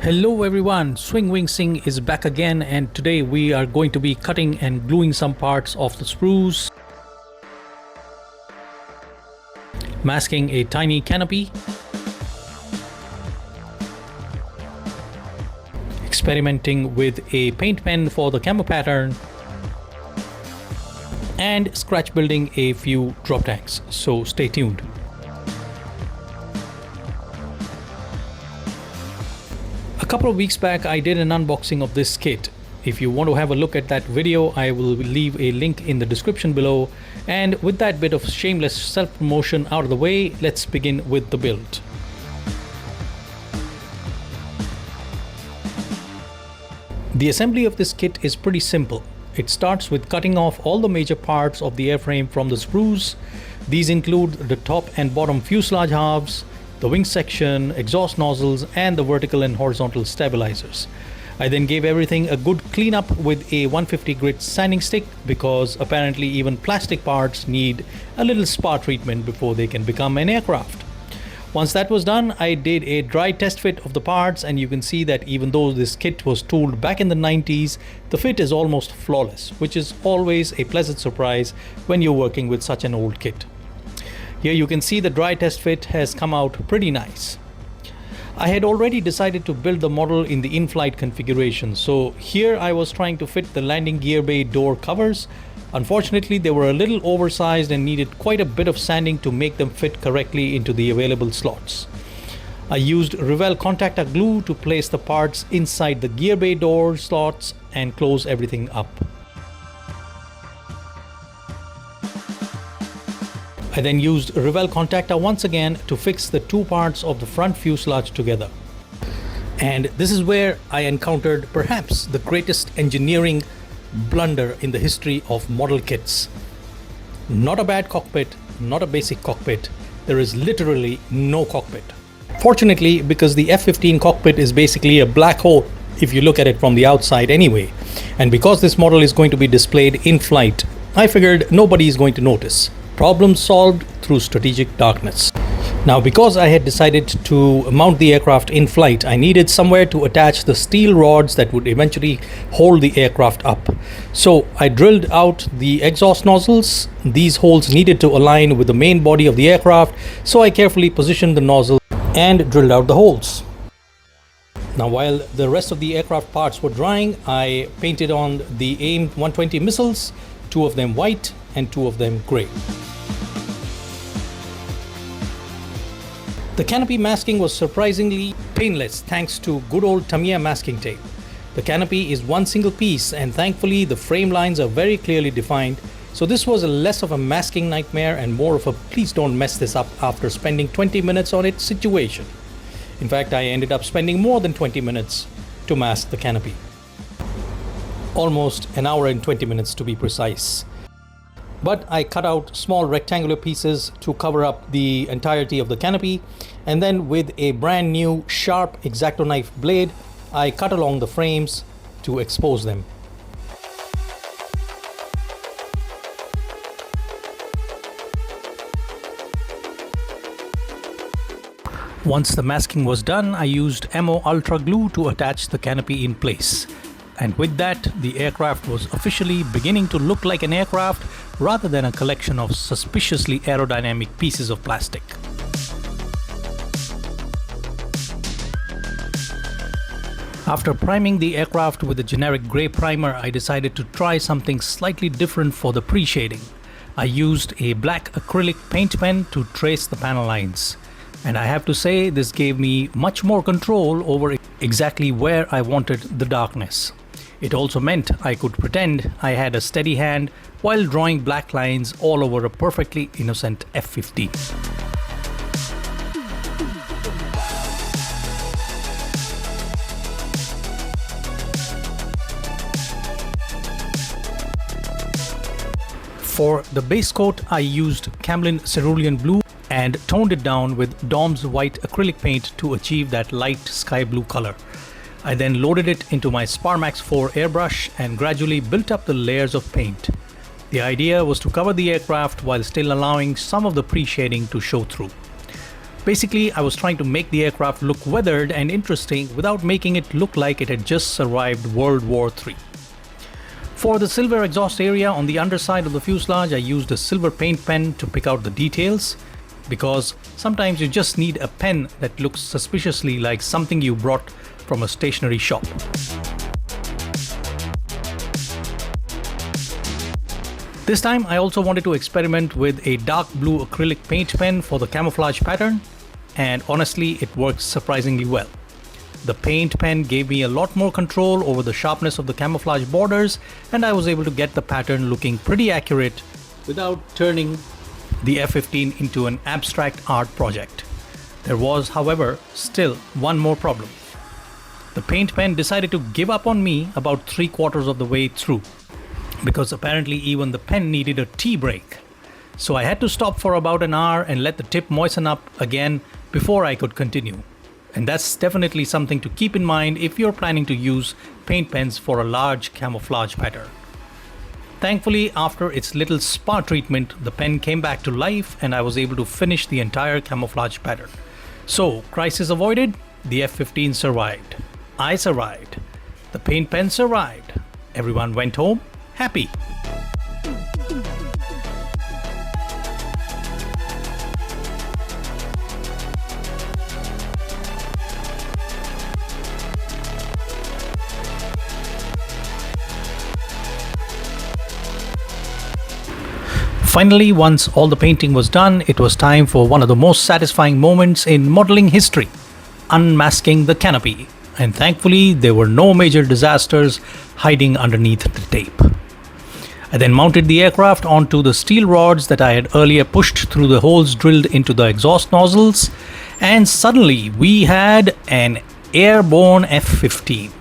Hello everyone, Swing Wing Sing is back again, and today we are going to be cutting and gluing some parts of the sprues, masking a tiny canopy, experimenting with a paint pen for the camo pattern, and scratch building a few drop tanks, so stay tuned. A couple of weeks back I did an unboxing of this kit. If you want to have a look at that video, I will leave a link in the description below. And with that bit of shameless self-promotion out of the way, let's begin with the build. The assembly of this kit is pretty simple. It starts with cutting off all the major parts of the airframe from the sprues. These include the top and bottom fuselage halves, the wing section, exhaust nozzles, and the vertical and horizontal stabilizers. I then gave everything a good cleanup with a 150 grit sanding stick, because apparently even plastic parts need a little spa treatment before they can become an aircraft. Once that was done, I did a dry test fit of the parts, and you can see that even though this kit was tooled back in the 90s, the fit is almost flawless, which is always a pleasant surprise when you're working with such an old kit. Here you can see the dry test fit has come out pretty nice. I had already decided to build the model in the in-flight configuration, so here I was trying to fit the landing gear bay door covers. Unfortunately, they were a little oversized and needed quite a bit of sanding to make them fit correctly into the available slots. I used Revell contactor glue to place the parts inside the gear bay door slots and close everything up. I then used Revell contactor once again to fix the two parts of the front fuselage together. And this is where I encountered perhaps the greatest engineering blunder in the history of model kits. Not a bad cockpit, not a basic cockpit. There is literally no cockpit. Fortunately, because the F-15 cockpit is basically a black hole if you look at it from the outside anyway, and because this model is going to be displayed in flight, I figured nobody is going to notice. Problem solved through strategic darkness. Now, because I had decided to mount the aircraft in flight, I needed somewhere to attach the steel rods that would eventually hold the aircraft up. So I drilled out the exhaust nozzles. These holes needed to align with the main body of the aircraft, so I carefully positioned the nozzle and drilled out the holes. Now, while the rest of the aircraft parts were drying, I painted on the AIM-120 missiles, two of them white and two of them gray. The canopy masking was surprisingly painless thanks to good old Tamiya masking tape. The canopy is one single piece, and thankfully the frame lines are very clearly defined, so this was less of a masking nightmare and more of a please don't mess this up after spending 20 minutes on it situation. In fact, I ended up spending more than 20 minutes to mask the canopy. Almost an hour and 20 minutes to be precise. But I cut out small rectangular pieces to cover up the entirety of the canopy, and then with a brand new sharp X-Acto knife blade, I cut along the frames to expose them. Once the masking was done, I used Ammo Ultra Glue to attach the canopy in place. And with that, the aircraft was officially beginning to look like an aircraft rather than a collection of suspiciously aerodynamic pieces of plastic. After priming the aircraft with a generic grey primer, I decided to try something slightly different for the pre-shading. I used a black acrylic paint pen to trace the panel lines. And I have to say, this gave me much more control over exactly where I wanted the darkness. It also meant I could pretend I had a steady hand while drawing black lines all over a perfectly innocent F-15. For the base coat, I used Camlin Cerulean Blue and toned it down with Dom's white acrylic paint to achieve that light sky blue color. I then loaded it into my Sparmax 4 airbrush and gradually built up the layers of paint. The idea was to cover the aircraft while still allowing some of the pre-shading to show through. Basically, I was trying to make the aircraft look weathered and interesting without making it look like it had just survived World War III. For the silver exhaust area on the underside of the fuselage, I used a silver paint pen to pick out the details, because sometimes you just need a pen that looks suspiciously like something you brought from a stationery shop. This time I also wanted to experiment with a dark blue acrylic paint pen for the camouflage pattern, and honestly it worked surprisingly well. The paint pen gave me a lot more control over the sharpness of the camouflage borders, and I was able to get the pattern looking pretty accurate without turning the F-15 into an abstract art project. There was, however, still one more problem. The paint pen decided to give up on me about 3/4 of the way through, because apparently even the pen needed a tea break. So I had to stop for about an hour and let the tip moisten up again before I could continue. And that's definitely something to keep in mind if you're planning to use paint pens for a large camouflage pattern. Thankfully, after its little spa treatment, the pen came back to life and I was able to finish the entire camouflage pattern. So, crisis avoided, the F-15 survived. I survived. The paint pen survived. Everyone went home happy. Finally, once all the painting was done, it was time for one of the most satisfying moments in modeling history: unmasking the canopy. And thankfully, there were no major disasters hiding underneath the tape. I then mounted the aircraft onto the steel rods that I had earlier pushed through the holes drilled into the exhaust nozzles, and suddenly we had an airborne F-15.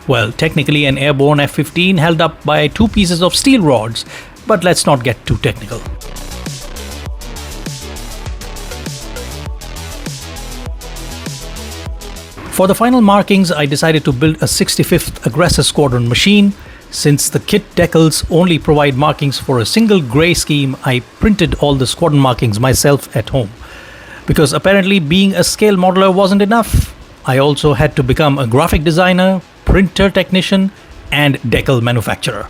Well, technically an airborne F-15 held up by 2 pieces of steel rods, but let's not get too technical. For the final markings, I decided to build a 65th Aggressor Squadron machine. Since the kit decals only provide markings for a single grey scheme, I printed all the squadron markings myself at home. Because apparently being a scale modeler wasn't enough, I also had to become a graphic designer, printer technician, and decal manufacturer.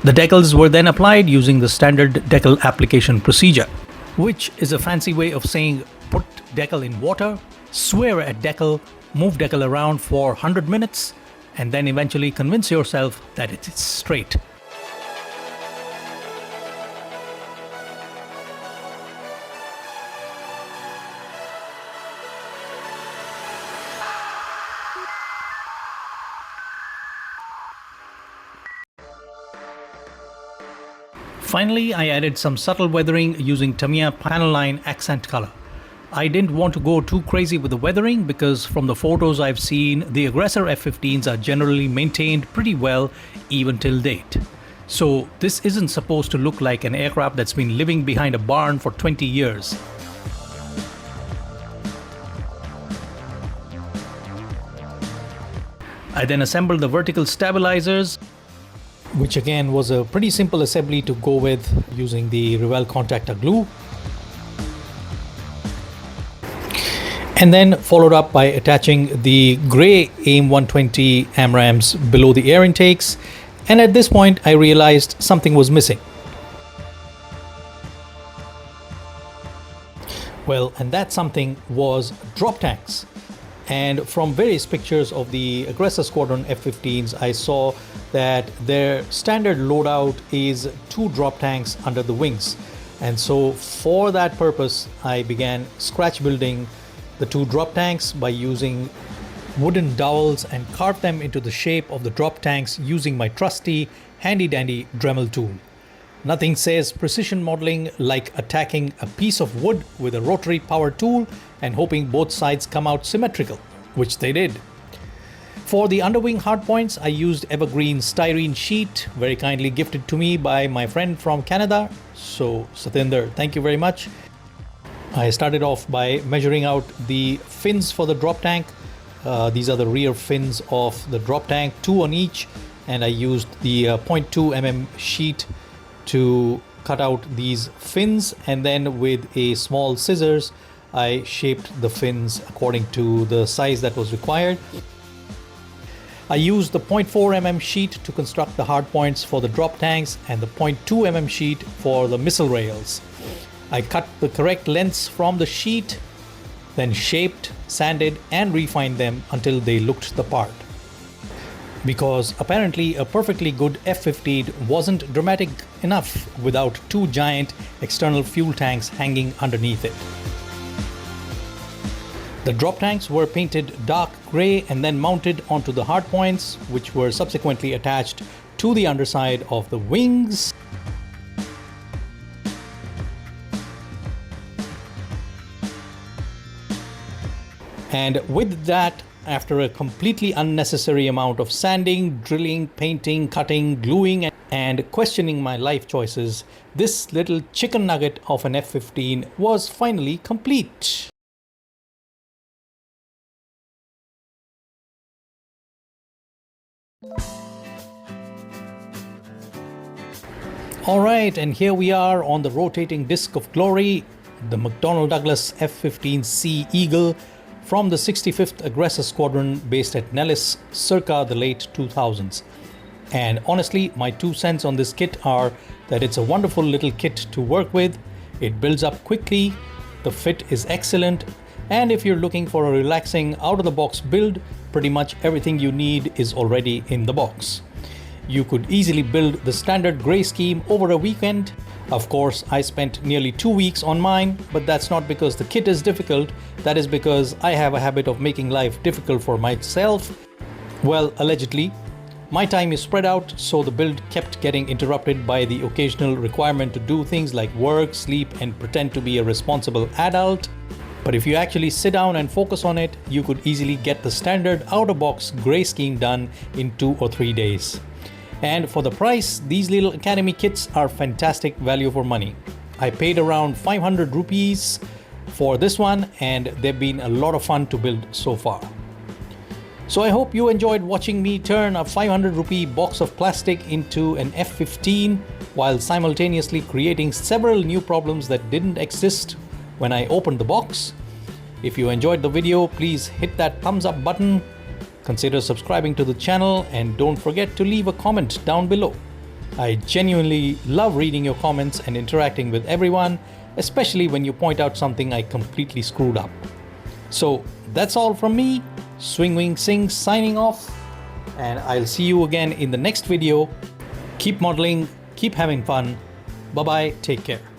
The decals were then applied using the standard decal application procedure, which is a fancy way of saying put decal in water, swear at decal, move decal around for 100 minutes, and then eventually convince yourself that it's straight. Finally, I added some subtle weathering using Tamiya panel line accent color. I didn't want to go too crazy with the weathering because from the photos I've seen, the Aggressor F-15s are generally maintained pretty well even till date. So this isn't supposed to look like an aircraft that's been living behind a barn for 20 years. I then assembled the vertical stabilizers, which again was a pretty simple assembly to go with using the Revell contactor glue. And then followed up by attaching the grey AIM-120 AMRAAMs below the air intakes. And at this point I realized something was missing. Well, and that something was drop tanks. And from various pictures of the Aggressor Squadron F-15s, I saw that their standard loadout is 2 drop tanks under the wings. And so for that purpose, I began scratch building the 2 drop tanks by using wooden dowels and carved them into the shape of the drop tanks using my trusty handy dandy Dremel tool. Nothing says precision modeling like attacking a piece of wood with a rotary power tool and hoping both sides come out symmetrical, which they did. For the underwing hardpoints, I used evergreen styrene sheet, very kindly gifted to me by my friend from Canada. So Satinder, thank you very much. I started off by measuring out the fins for the drop tank. These are the rear fins of the drop tank, 2 on each, and I used the 0.2 mm sheet to cut out these fins, and then with a small scissors I shaped the fins according to the size that was required. I used the 0.4 mm sheet to construct the hardpoints for the drop tanks and the 0.2 mm sheet for the missile rails. I cut the correct lengths from the sheet, then shaped, sanded and refined them until they looked the part. Because apparently a perfectly good F-15 wasn't dramatic enough without two giant external fuel tanks hanging underneath it. The drop tanks were painted dark grey and then mounted onto the hardpoints, which were subsequently attached to the underside of the wings. And with that, after a completely unnecessary amount of sanding, drilling, painting, cutting, gluing, and questioning my life choices, this little chicken nugget of an F-15 was finally complete. Alright, and here we are on the rotating disc of glory, the McDonnell Douglas F-15C Eagle from the 65th Aggressor Squadron based at Nellis circa the late 2000s. And honestly, my 2 cents on this kit are that it's a wonderful little kit to work with, it builds up quickly, the fit is excellent, and if you're looking for a relaxing out-of-the-box build, pretty much everything you need is already in the box. You could easily build the standard grey scheme over a weekend. Of course, I spent nearly 2 weeks on mine, but that's not because the kit is difficult, that is because I have a habit of making life difficult for myself. Well, allegedly. My time is spread out, so the build kept getting interrupted by the occasional requirement to do things like work, sleep, and pretend to be a responsible adult. But if you actually sit down and focus on it, you could easily get the standard out-of-box grey scheme done in 2 or 3 days. And for the price, these little academy kits are fantastic value for money. I paid around 500 rupees for this one, and they've been a lot of fun to build so far. So I hope you enjoyed watching me turn a 500 rupee box of plastic into an F-15 while simultaneously creating several new problems that didn't exist when I opened the box. If you enjoyed the video, please hit that thumbs up button. Consider subscribing to the channel and don't forget to leave a comment down below. I genuinely love reading your comments and interacting with everyone, especially when you point out something I completely screwed up. So that's all from me, Swing Wing Singh signing off, and I'll see you again in the next video. Keep modeling, keep having fun. Bye bye, take care.